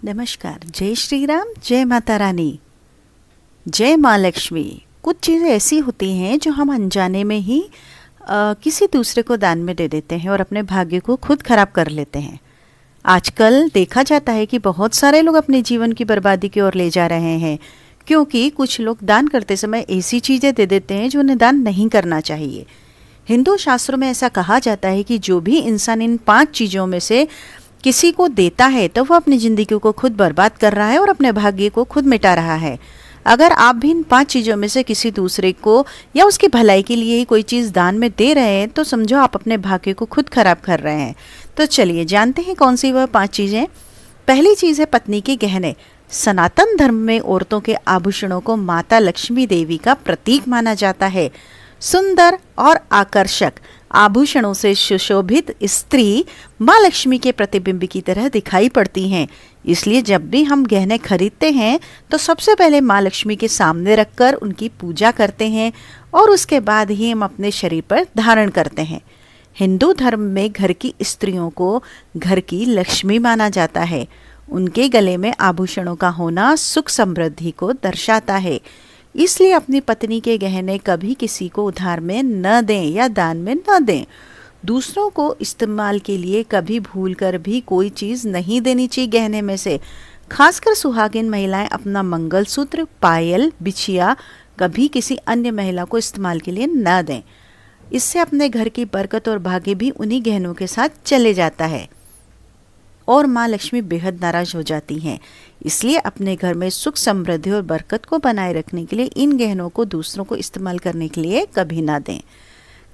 नमस्कार। जय श्री राम, जय माता रानी, जय माँ लक्ष्मी। कुछ चीज़ें ऐसी होती हैं जो हम अनजाने में ही किसी दूसरे को दान में दे देते हैं और अपने भाग्य को खुद खराब कर लेते हैं। आजकल देखा जाता है कि बहुत सारे लोग अपने जीवन की बर्बादी की ओर ले जा रहे हैं, क्योंकि कुछ लोग दान करते समय ऐसी चीज़ें दे देते हैं जो उन्हें दान नहीं करना चाहिए। हिंदू शास्त्रों में ऐसा कहा जाता है कि जो भी इंसान इन 5 चीज़ों में से किसी को देता है तो वह अपनी ज़िंदगी को खुद बर्बाद कर रहा है और अपने भाग्य को खुद मिटा रहा है। अगर आप भी इन 5 चीज़ों में से किसी दूसरे को या उसकी भलाई के लिए ही कोई चीज़ दान में दे रहे हैं तो समझो आप अपने भाग्य को खुद खराब कर रहे हैं। तो चलिए जानते हैं कौन सी वह 5 चीज़ें। पहली चीज़ है पत्नी के गहने। सनातन धर्म में औरतों के आभूषणों को माता लक्ष्मी देवी का प्रतीक माना जाता है। सुंदर और आकर्षक आभूषणों से सुशोभित स्त्री माँ लक्ष्मी के प्रतिबिंब की तरह दिखाई पड़ती हैं। इसलिए जब भी हम गहने खरीदते हैं तो सबसे पहले माँ लक्ष्मी के सामने रखकर उनकी पूजा करते हैं और उसके बाद ही हम अपने शरीर पर धारण करते हैं। हिंदू धर्म में घर की स्त्रियों को घर की लक्ष्मी माना जाता है। उनके गले में आभूषणों का होना सुख समृद्धि को दर्शाता है। इसलिए अपनी पत्नी के गहने कभी किसी को उधार में न दें या दान में न दें। दूसरों को इस्तेमाल के लिए कभी भूलकर भी कोई चीज़ नहीं देनी चाहिए गहने में से। खासकर सुहागिन महिलाएं अपना मंगलसूत्र, पायल, बिछिया कभी किसी अन्य महिला को इस्तेमाल के लिए न दें। इससे अपने घर की बरकत और भाग्य भी उन्हीं गहनों के साथ चले जाता है और माँ लक्ष्मी बेहद नाराज हो जाती हैं। इसलिए अपने घर में सुख समृद्धि और बरकत को बनाए रखने के लिए इन गहनों को दूसरों को इस्तेमाल करने के लिए कभी ना दें।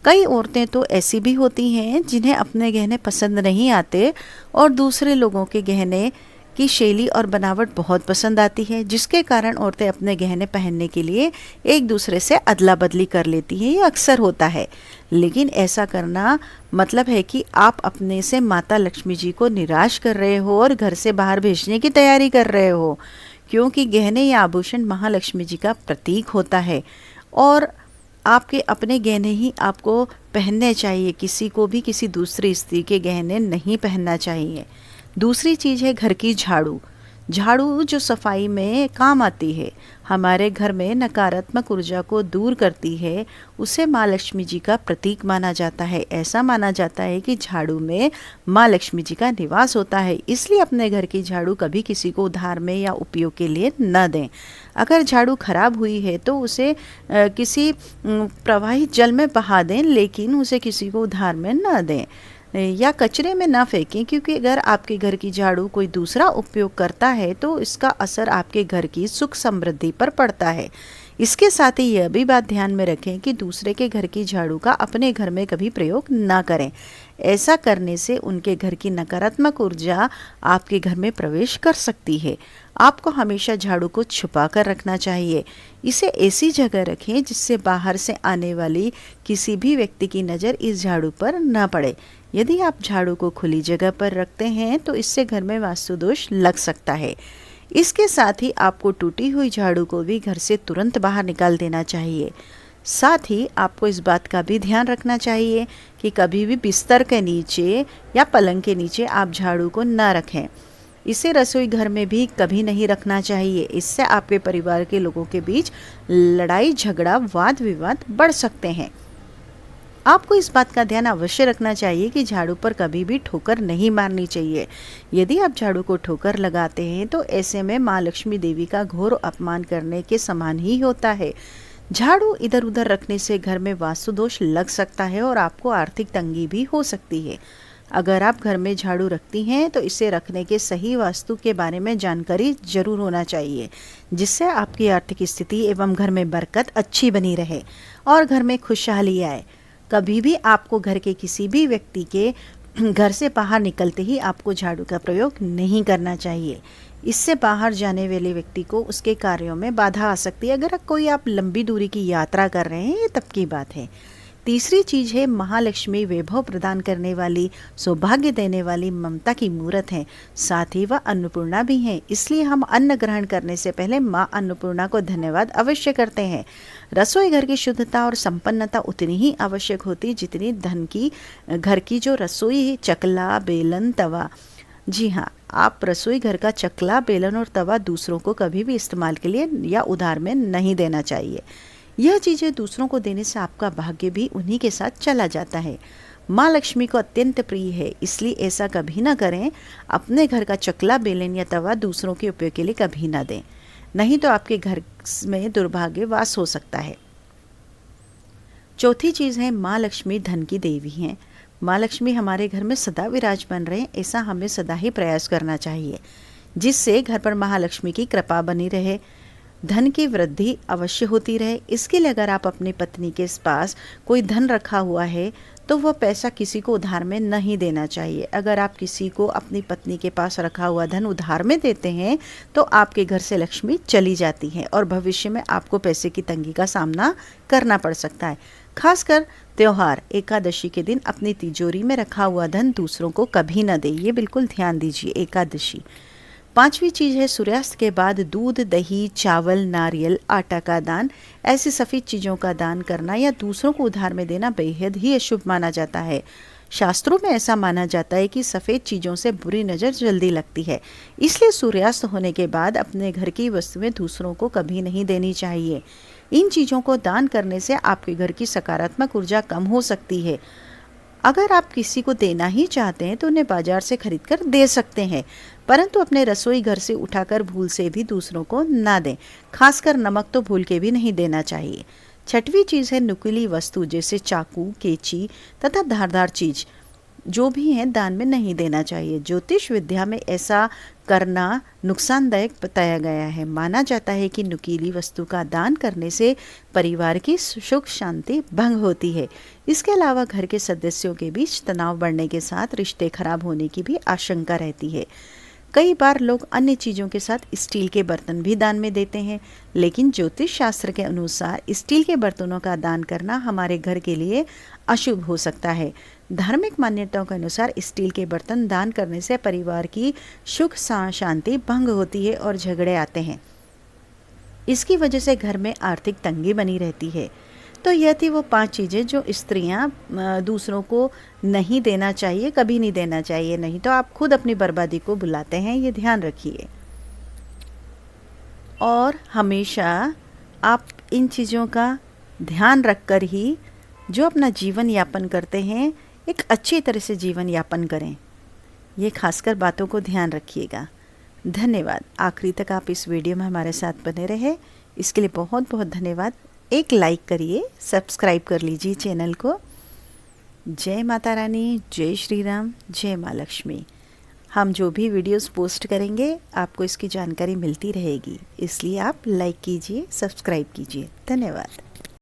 कई औरतें तो ऐसी भी होती हैं जिन्हें अपने गहने पसंद नहीं आते और दूसरे लोगों के गहने की शैली और बनावट बहुत पसंद आती है, जिसके कारण औरतें अपने गहने पहनने के लिए एक दूसरे से अदला बदली कर लेती हैं। ये अक्सर होता है, लेकिन ऐसा करना मतलब है कि आप अपने से माता लक्ष्मी जी को निराश कर रहे हो और घर से बाहर भेजने की तैयारी कर रहे हो, क्योंकि गहने या आभूषण महालक्ष्मी जी का प्रतीक होता है और आपके अपने गहने ही आपको पहनने चाहिए। किसी को भी किसी दूसरी स्त्री के गहने नहीं पहनना चाहिए। दूसरी चीज़ है घर की झाड़ू। झाड़ू जो सफाई में काम आती है, हमारे घर में नकारात्मक ऊर्जा को दूर करती है, उसे माँ लक्ष्मी जी का प्रतीक माना जाता है। ऐसा माना जाता है कि झाड़ू में माँ लक्ष्मी जी का निवास होता है। इसलिए अपने घर की झाड़ू कभी किसी को उधार में या उपयोग के लिए न दें। अगर झाड़ू खराब हुई है तो उसे किसी प्रवाहित जल में बहा दें, लेकिन उसे किसी को उधार में न दें या कचरे में ना फेंकें, क्योंकि अगर आपके घर की झाड़ू कोई दूसरा उपयोग करता है तो इसका असर आपके घर की सुख समृद्धि पर पड़ता है। इसके साथ ही यह भी बात ध्यान में रखें कि दूसरे के घर की झाड़ू का अपने घर में कभी प्रयोग ना करें। ऐसा करने से उनके घर की नकारात्मक ऊर्जा आपके घर में प्रवेश कर सकती है। आपको हमेशा झाड़ू को छुपा कर रखना चाहिए। इसे ऐसी जगह रखें जिससे बाहर से आने वाली किसी भी व्यक्ति की नज़र इस झाड़ू पर न पड़े। यदि आप झाड़ू को खुली जगह पर रखते हैं तो इससे घर में वास्तु दोष लग सकता है। इसके साथ ही आपको टूटी हुई झाड़ू को भी घर से तुरंत बाहर निकाल देना चाहिए। साथ ही आपको इस बात का भी ध्यान रखना चाहिए कि कभी भी बिस्तर के नीचे या पलंग के नीचे आप झाड़ू को न रखें। इसे रसोई घर में भी कभी नहीं रखना चाहिए। इससे आपके परिवार के लोगों के बीच लड़ाई झगड़ा वाद विवाद बढ़ सकते हैं। आपको इस बात का ध्यान अवश्य रखना चाहिए कि झाड़ू पर कभी भी ठोकर नहीं मारनी चाहिए। यदि आप झाड़ू को ठोकर लगाते हैं तो ऐसे में माँ लक्ष्मी देवी का घोर अपमान करने के समान ही होता है। झाड़ू इधर उधर रखने से घर में वास्तु दोष लग सकता है और आपको आर्थिक तंगी भी हो सकती है। अगर आप घर में झाड़ू रखती हैं तो इसे रखने के सही वास्तु के बारे में जानकारी जरूर होना चाहिए, जिससे आपकी आर्थिक स्थिति एवं घर में बरकत अच्छी बनी रहे और घर में खुशहाली आए। कभी भी आपको घर के किसी भी व्यक्ति के घर से बाहर निकलते ही आपको झाड़ू का प्रयोग नहीं करना चाहिए। इससे बाहर जाने वाले व्यक्ति को उसके कार्यों में बाधा आ सकती है। अगर कोई आप लंबी दूरी की यात्रा कर रहे हैं, ये तब की बात है। तीसरी चीज़ है महालक्ष्मी वैभव प्रदान करने वाली, सौभाग्य देने वाली ममता की मूर्त है। साथ ही वह अन्नपूर्णा भी हैं। इसलिए हम अन्न ग्रहण करने से पहले माँ अन्नपूर्णा को धन्यवाद अवश्य करते हैं। रसोई घर की शुद्धता और संपन्नता उतनी ही आवश्यक होती जितनी घर की जो रसोई चकला, बेलन, तवा जी हाँ, आप रसोई घर का चकला, बेलन और तवा दूसरों को कभी भी इस्तेमाल के लिए या उधार में नहीं देना चाहिए। यह चीज़ें दूसरों को देने से आपका भाग्य भी उन्हीं के साथ चला जाता है। माँ लक्ष्मी को अत्यंत प्रिय है, इसलिए ऐसा कभी ना करें। अपने घर का चकला, बेलन या तवा दूसरों के उपयोग के लिए कभी ना दें, नहीं तो आपके घर में दुर्भाग्य वास हो सकता है। चौथी चीज़ है, माँ लक्ष्मी धन की देवी हैं। माँ लक्ष्मी हमारे घर में सदा विराजमान रहें, ऐसा हमें सदा ही प्रयास करना चाहिए, जिससे घर पर महालक्ष्मी की कृपा बनी रहे, धन की वृद्धि अवश्य होती रहे। इसके लिए अगर आप अपनी पत्नी के पास कोई धन रखा हुआ है तो वह पैसा किसी को उधार में नहीं देना चाहिए। अगर आप किसी को अपनी पत्नी के पास रखा हुआ धन उधार में देते हैं तो आपके घर से लक्ष्मी चली जाती है और भविष्य में आपको पैसे की तंगी का सामना करना पड़ सकता है। खासकर त्योहार एकादशी के दिन अपनी तिजोरी में रखा हुआ धन दूसरों को कभी न दें, ये बिल्कुल ध्यान दीजिए। एकादशी। पांचवी चीज़ है, सूर्यास्त के बाद दूध, दही, चावल, नारियल, आटा का दान। ऐसी सफ़ेद चीज़ों का दान करना या दूसरों को उधार में देना बेहद ही अशुभ माना जाता है। शास्त्रों में ऐसा माना जाता है कि सफ़ेद चीज़ों से बुरी नज़र जल्दी लगती है, इसलिए सूर्यास्त होने के बाद अपने घर की वस्तुएं दूसरों को कभी नहीं देनी चाहिए। इन चीज़ों को दान करने से आपके घर की सकारात्मक ऊर्जा कम हो सकती है। अगर आप किसी को देना ही चाहते हैं तो उन्हें बाजार से खरीद कर दे सकते हैं, परंतु अपने रसोई घर से उठाकर भूल से भी दूसरों को ना दें। खासकर नमक तो भूल के भी नहीं देना चाहिए। छठवीं चीज़ है, नुकीली वस्तु जैसे चाकू, कैंची तथा धारदार चीज़ जो भी हैं दान में नहीं देना चाहिए। ज्योतिष विद्या में ऐसा करना नुकसानदायक बताया गया है। माना जाता है कि नुकीली वस्तु का दान करने से परिवार की सुख शांति भंग होती है। इसके अलावा घर के सदस्यों के बीच तनाव बढ़ने के साथ रिश्ते खराब होने की भी आशंका रहती है। कई बार लोग अन्य चीज़ों के साथ स्टील के बर्तन भी दान में देते हैं, लेकिन ज्योतिष शास्त्र के अनुसार स्टील के बर्तनों का दान करना हमारे घर के लिए अशुभ हो सकता है। धार्मिक मान्यताओं के अनुसार स्टील के बर्तन दान करने से परिवार की सुख शांति भंग होती है और झगड़े आते हैं। इसकी वजह से घर में आर्थिक तंगी बनी रहती है। तो यह थी वो 5 चीज़ें जो स्त्रियां दूसरों को नहीं देना चाहिए, कभी नहीं देना चाहिए, नहीं तो आप खुद अपनी बर्बादी को बुलाते हैं, ये ध्यान रखिए। और हमेशा आप इन चीज़ों का ध्यान रखकर ही जो अपना जीवन यापन करते हैं एक अच्छी तरह से जीवन यापन करें। ये खासकर बातों को ध्यान रखिएगा। धन्यवाद। आखिरी तक आप इस वीडियो में हमारे साथ बने रहे, इसके लिए बहुत बहुत धन्यवाद। एक लाइक करिए, सब्सक्राइब कर लीजिए चैनल को। जय माता रानी, जय श्री राम, जय माँ लक्ष्मी। हम जो भी वीडियोस पोस्ट करेंगे आपको इसकी जानकारी मिलती रहेगी, इसलिए आप लाइक कीजिए, सब्सक्राइब कीजिए। धन्यवाद।